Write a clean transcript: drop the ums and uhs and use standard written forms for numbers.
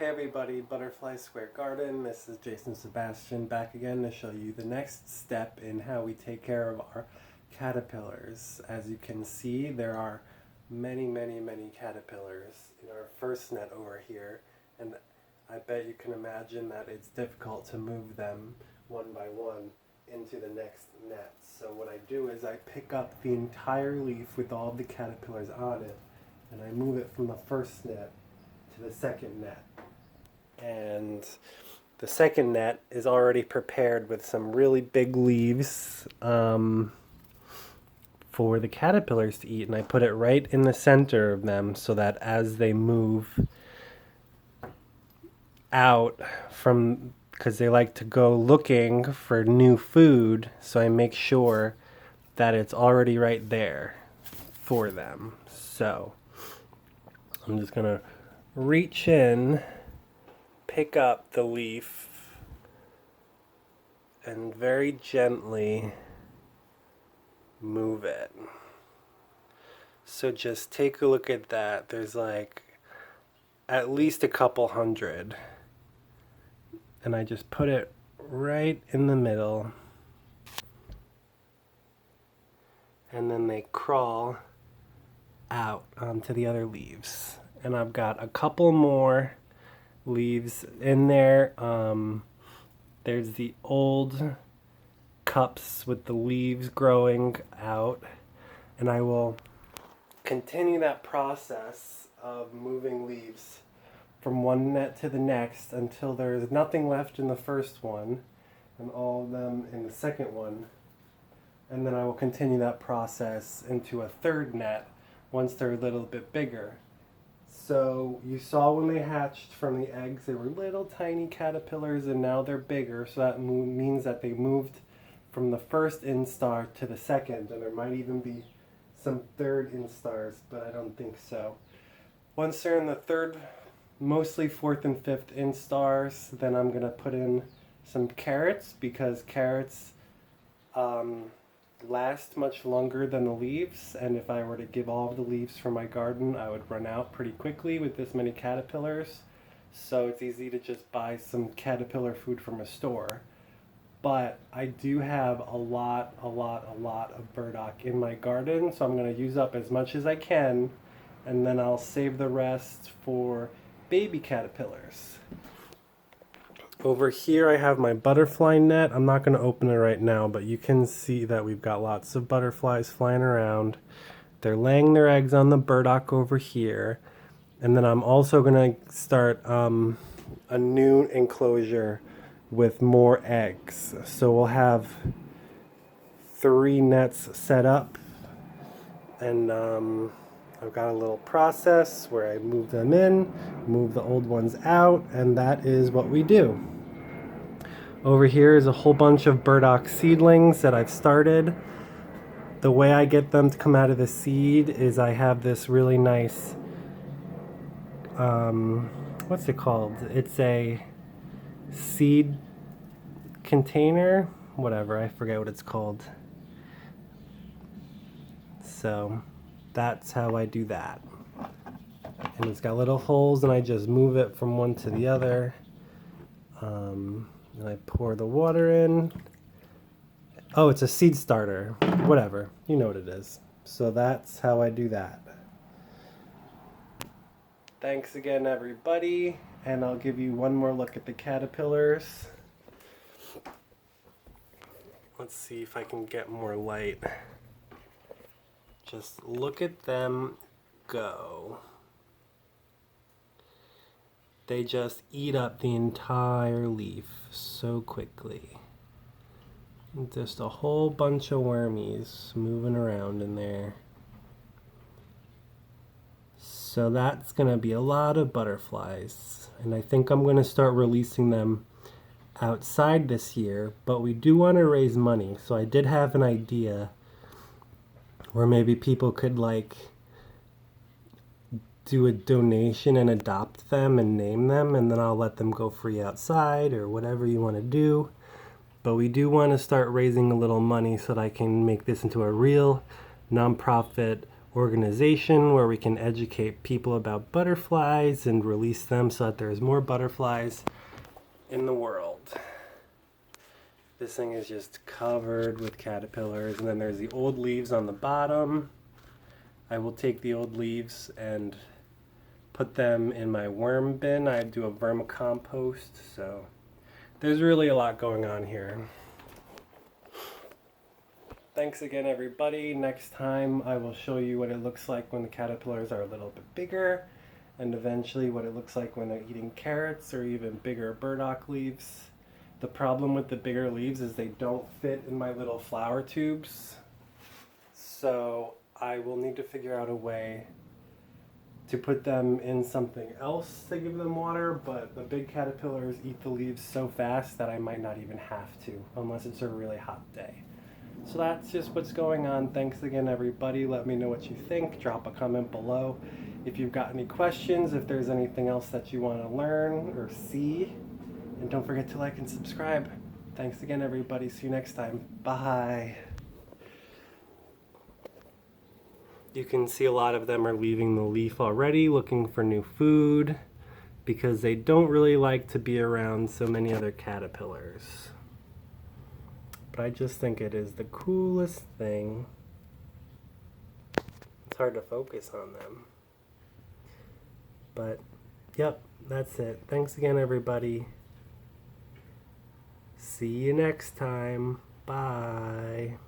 Hey everybody, Butterfly Square Garden. This is Jason Sebastian back again to show you the next step in how we take care of our caterpillars. As you can see, there are many caterpillars in our first net over here, and I bet you can imagine that it's difficult to move them one by one into the next net. So what I do is I pick up the entire leaf with all the caterpillars on it, and I move it from the first net to the second net. And the second net is already prepared with some really big leaves for the caterpillars to eat, and I put it right in the center of them so that as they move out from, because they like to go looking for new food, so I make sure that it's already right there for them. So I'm just gonna reach in, pick up the leaf, and very gently move it. So just take a look at that. There's like at least a couple hundred. And I just put it right in the middle. And then they crawl out onto the other leaves. And I've got a couple more leaves in there. There's the old cups with the leaves growing out, and I will continue that process of moving leaves from one net to the next until there's nothing left in the first one and all of them in the second one, and then I will continue that process into a third net once they're a little bit bigger. So you saw when they hatched from the eggs, they were little tiny caterpillars, and now they're bigger. So that means that they moved from the first instar to the second, and there might even be some third instars, but I don't think so. Once they're in the third, mostly fourth and fifth instars, then I'm going to put in some carrots, because carrots last much longer than the leaves, and if I were to give all of the leaves from my garden, I would run out pretty quickly with this many caterpillars. So it's easy to just buy some caterpillar food from a store. But I do have a lot of burdock in my garden, so I'm going to use up as much as I can, and then I'll save the rest for baby caterpillars. Over here I have my butterfly net. I'm not going to open it right now, but you can see that we've got lots of butterflies flying around. They're laying their eggs on the burdock over here. And then I'm also going to start a new enclosure with more eggs. So we'll have 3 nets set up. And I've got a little process where I move them in, move the old ones out, and that is what we do. Over here is a whole bunch of burdock seedlings that I've started. The way I get them to come out of the seed is I have this really nice, what's it called? It's a seed container, whatever, I forget what it's called. So that's how I do that. And it's got little holes, and I just move it from one to the other. And I pour the water in. Oh, it's a seed starter. Whatever. You know what it is. So that's how I do that. Thanks again, everybody. And I'll give you one more look at the caterpillars. Let's see if I can get more light. Just look at them go. They just eat up the entire leaf so quickly. Just a whole bunch of wormies moving around in there. So that's gonna be a lot of butterflies. And I think I'm gonna start releasing them outside this year, but we do wanna raise money. So I did have an idea where maybe people could like do a donation and adopt them and name them, and then I'll let them go free outside or whatever you want to do. But we do want to start raising a little money so that I can make this into a real nonprofit organization where we can educate people about butterflies and release them so that there's more butterflies in the world. This thing is just covered with caterpillars, and then there's the old leaves on the bottom. I will take the old leaves and put them in my worm bin. I do a vermicompost, so there's really a lot going on here. Thanks again, everybody. Next time I will show you what it looks like when the caterpillars are a little bit bigger, and eventually what it looks like when they're eating carrots or even bigger burdock leaves. The problem with the bigger leaves is they don't fit in my little flower tubes, so I will need to figure out a way to put them in something else to give them water, but the big caterpillars eat the leaves so fast that I might not even have to, unless it's a really hot day. So that's just what's going on. Thanks again, everybody. Let me know what you think. Drop a comment below. If you've got any questions, if there's anything else that you want to learn or see, and don't forget to like and subscribe. Thanks again, everybody. See you next time. Bye. You can see a lot of them are leaving the leaf already, looking for new food, because they don't really like to be around so many other caterpillars. But I just think it is the coolest thing. It's hard to focus on them. But, yep, that's it. Thanks again, everybody. See you next time. Bye.